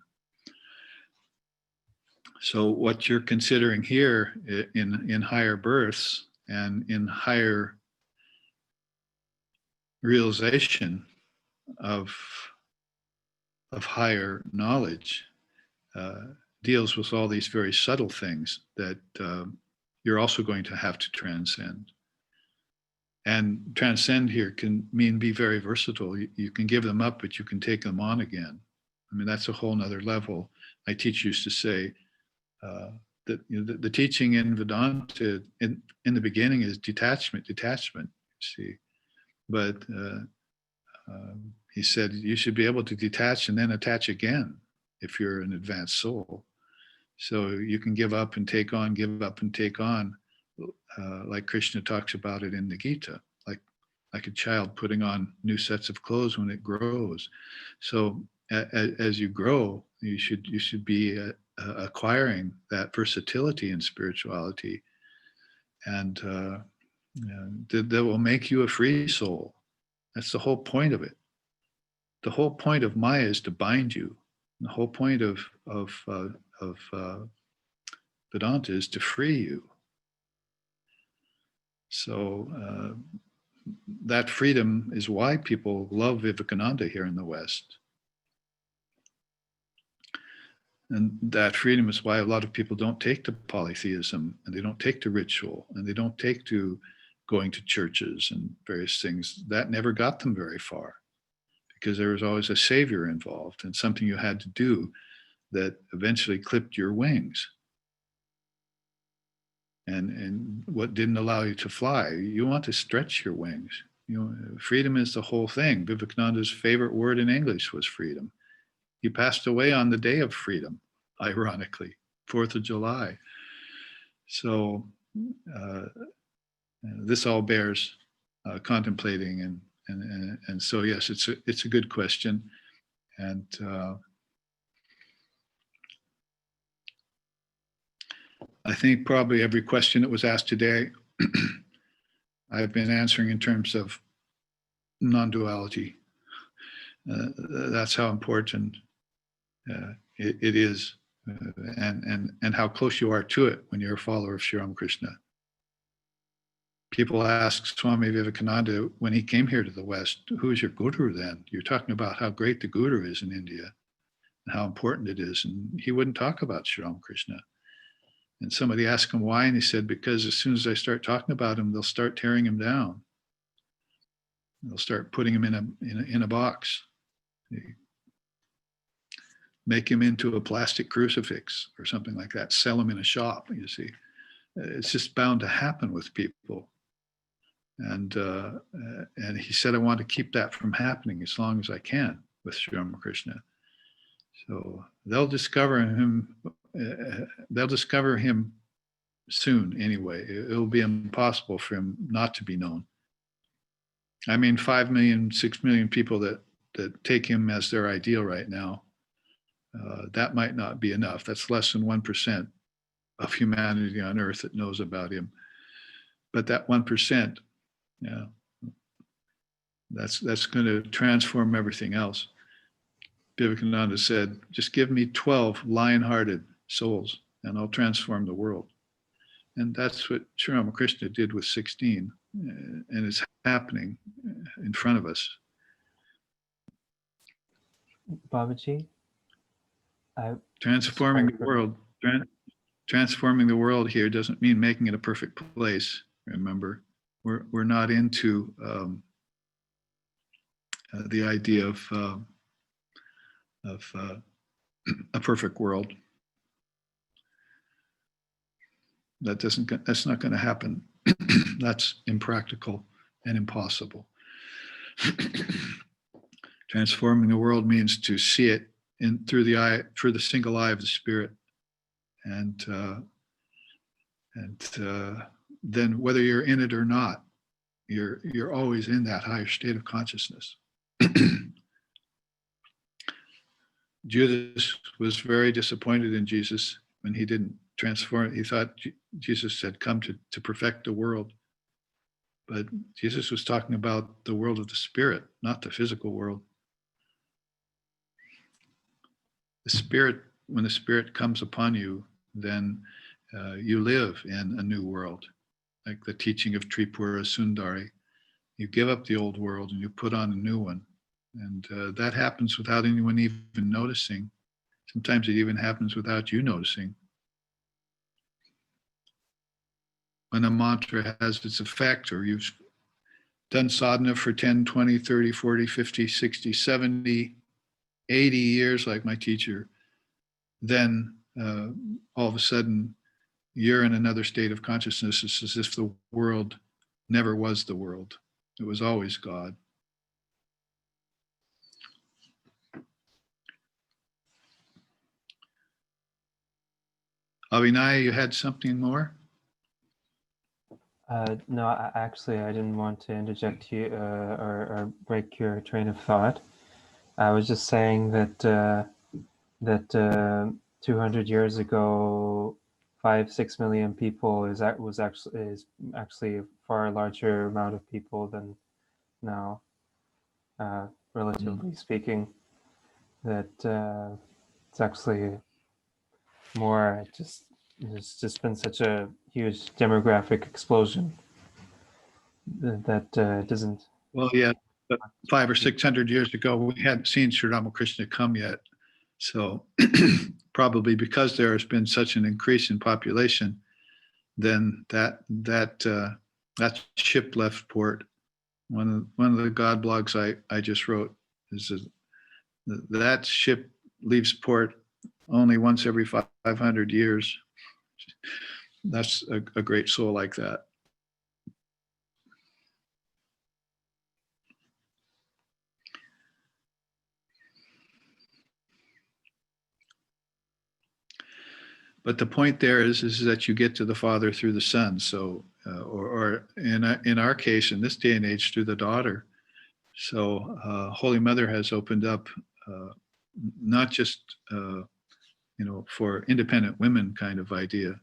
So what you're considering here in higher births and in higher realization of higher knowledge deals with all these very subtle things that you're also going to have to transcend. And transcend here can mean be very versatile. You can give them up, but you can take them on again. I mean, that's a whole nother level. My teacher used to say that the teaching in Vedanta in the beginning is detachment, see. But he said you should be able to detach and then attach again if you're an advanced soul. So you can give up and take on, give up and take on, like Krishna talks about it in the Gita, like a child putting on new sets of clothes when it grows. So as you grow, you should be acquiring that versatility in spirituality, and that will make you a free soul. That's the whole point of it. The whole point of Maya is to bind you. The whole point of Vedanta is to free you. So that freedom is why people love Vivekananda here in the West. And that freedom is why a lot of people don't take to polytheism, and they don't take to ritual, and they don't take to going to churches and various things. That never got them very far, because there was always a savior involved and something you had to do that eventually clipped your wings. And what didn't allow you to fly. You want to stretch your wings. Freedom is the whole thing. Vivekananda's favorite word in English was freedom. He passed away on the day of freedom, ironically, 4th of July. So this all bears contemplating, and so yes, it's a good question, and I think probably every question that was asked today, I've been answering in terms of non-duality. That's how important it is, and how close you are to it when you're a follower of Sri Ramakrishna. People ask Swami Vivekananda when he came here to the West, who is your guru then? You're talking about how great the guru is in India and how important it is. And he wouldn't talk about Sri Ramakrishna. And somebody asked him why, and he said, because as soon as I start talking about him, they'll start tearing him down. They'll start putting him in a box. Make him into a plastic crucifix or something like that. Sell him in a shop, you see. It's just bound to happen with people. And he said, I want to keep that from happening as long as I can with Sri Ramakrishna. So they'll discover him. They'll discover him soon anyway. It'll be impossible for him not to be known. I mean, 5 million, 6 million people that take him as their ideal right now, that might not be enough. That's less than 1% of humanity on earth that knows about him. but that 1%, yeah, that's going to transform everything else. Vivekananda said, just give me 12 lion-hearted souls and I'll transform the world. And that's what Sri Ramakrishna did with 16. And it's happening in front of us. Babaji, Transforming the world. Transforming the world here doesn't mean making it a perfect place. Remember, we're not into the idea of a perfect world. That's not going to happen. That's impractical and impossible. Transforming the world means to see it through the single eye of the Spirit, and then whether you're in it or not, you're always in that higher state of consciousness. Judas was very disappointed in Jesus when he didn't transform. He thought Jesus had come to perfect the world. But Jesus was talking about the world of the Spirit, not the physical world. The Spirit, when the Spirit comes upon you, then you live in a new world. Like the teaching of Tripura Sundari. You give up the old world and you put on a new one. And that happens without anyone even noticing. Sometimes it even happens without you noticing. When a mantra has its effect, or you've done sadhana for 10, 20, 30, 40, 50, 60, 70, 80 years, like my teacher, then all of a sudden you're in another state of consciousness. It's as if the world never was the world. It was always God. Avinaya, you had something more? No, actually, I didn't want to interject you or break your train of thought. I was just saying that 200 years ago, 5-6 million people is actually a far larger amount of people than now, relatively speaking. That it's actually more. It's just been such a huge demographic explosion that doesn't. Well, yeah, but 500 or 600 years ago, we hadn't seen Sri Ramakrishna come yet. So probably because there has been such an increase in population, then that ship left port. One of the God blogs I just wrote is that ship leaves port only once every 500 years. That's a great soul like that. But the point there is that you get to the Father through the Son. So, or in our case, in this day and age, through the daughter. So, Holy Mother has opened up not just for independent women kind of idea,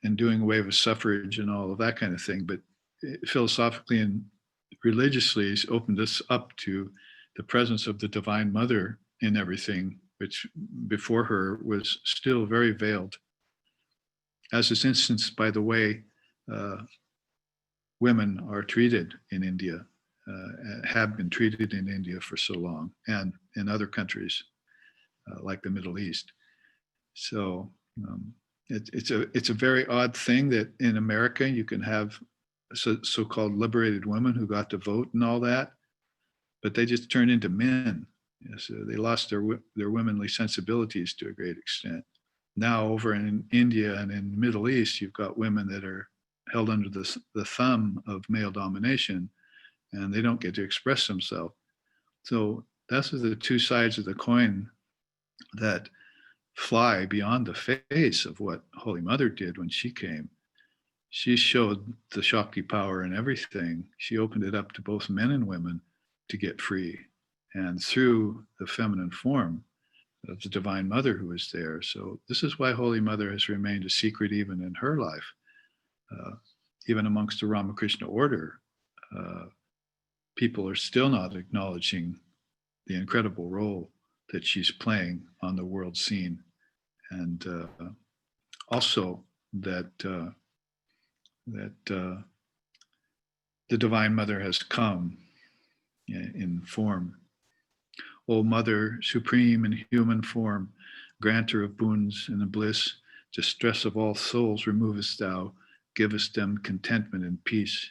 and doing away with suffrage and all of that kind of thing, but philosophically and religiously, it's opened us up to the presence of the Divine Mother in everything, which before her was still very veiled. As is instanced by the way women are treated in India, have been treated in India for so long, and in other countries like the Middle East. So it's a very odd thing that in America you can have so-called liberated women who got to vote and all that, but they just turned into men. So they lost their womanly sensibilities to a great extent. Now over in India and in the Middle East, you've got women that are held under the thumb of male domination, and they don't get to express themselves. So those are the two sides of the coin that fly beyond the face of what Holy Mother did when she came. She showed the Shakti power in everything. She opened it up to both men and women to get free. And through the feminine form of the Divine Mother who was there. So this is why Holy Mother has remained a secret even in her life. even amongst the Ramakrishna order, people are still not acknowledging the incredible role that she's playing on the world scene. And also that the Divine Mother has come in form. O Mother, supreme in human form, granter of boons and of bliss, distress of all souls removest thou, givest them contentment and peace.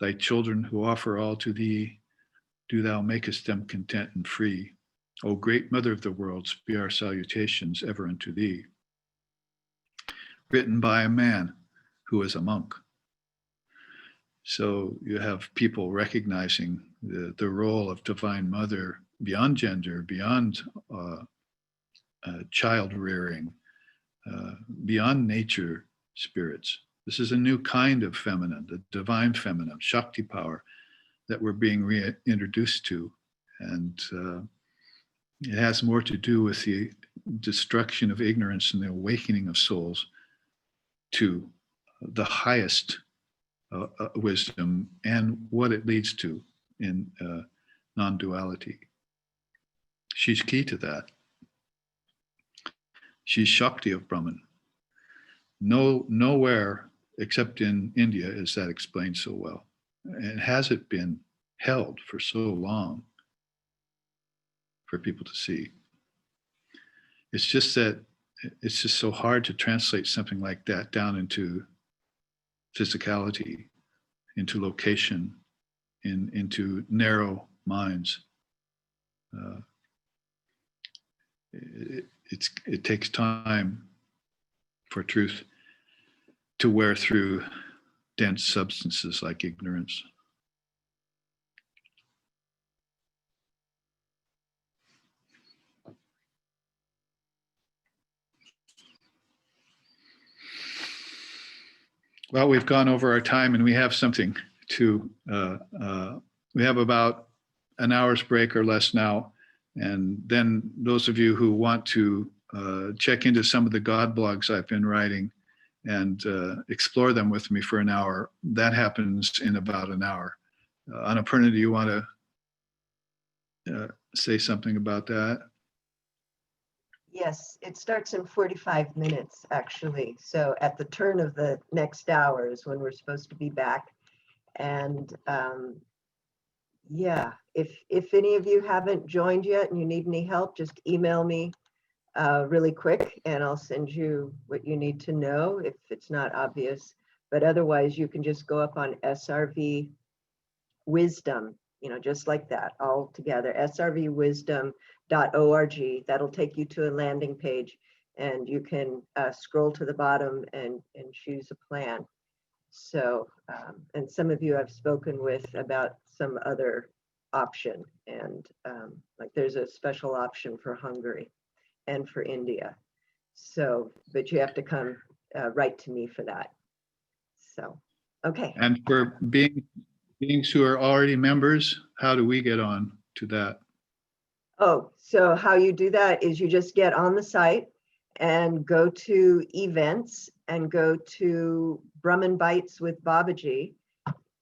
Thy children who offer all to thee, do thou makest them content and free. O great Mother of the worlds, be our salutations ever unto thee. Written by a man who is a monk. So you have people recognizing the role of Divine Mother beyond gender, beyond child rearing, beyond nature spirits. This is a new kind of feminine, the divine feminine, Shakti power that we're being reintroduced to. And it has more to do with the destruction of ignorance and the awakening of souls to the highest wisdom and what it leads to in non-duality. She's key to that. She's Shakti of Brahman. Nowhere except in India is that explained so well. And has it been held for so long for people to see? It's just that it's just so hard to translate something like that down into physicality, into location, into narrow minds. It takes time for truth to wear through dense substances like ignorance. Well, we've gone over our time and we have something to, we have about an hour's break or less now. And then those of you who want to check into some of the God blogs I've been writing and explore them with me for an hour, that happens in about an hour. Annapurna, do you want to say something about that? Yes, it starts in 45 minutes, actually. So at the turn of the next hour is when we're supposed to be back. And yeah, if any of you haven't joined yet and you need any help, just email me really quick and I'll send you what you need to know if it's not obvious. But otherwise, you can just go up on SRV Wisdom, just like that, all together, srvwisdom.org. That'll take you to a landing page and you can scroll to the bottom and choose a plan. So, and some of you I've spoken with about some other option, and like there's a special option for Hungary and for India. So, but you have to come right to me for that. So, okay. And for beings who are already members, how do we get on to that? Oh, so how you do that is you just get on the site and go to events and go to Brahman Bites with Babaji,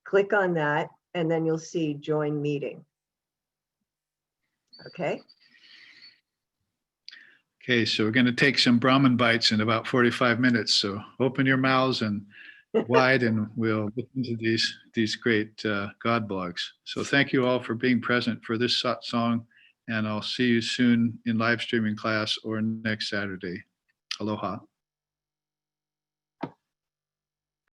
click on that, and then you'll see join meeting. Okay. Okay, so we're going to take some Brahman bites in about 45 minutes. So open your mouths and wide and we'll look into these great God blogs. So thank you all for being present for this satsang, and I'll see you soon in live streaming class or next Saturday. Aloha.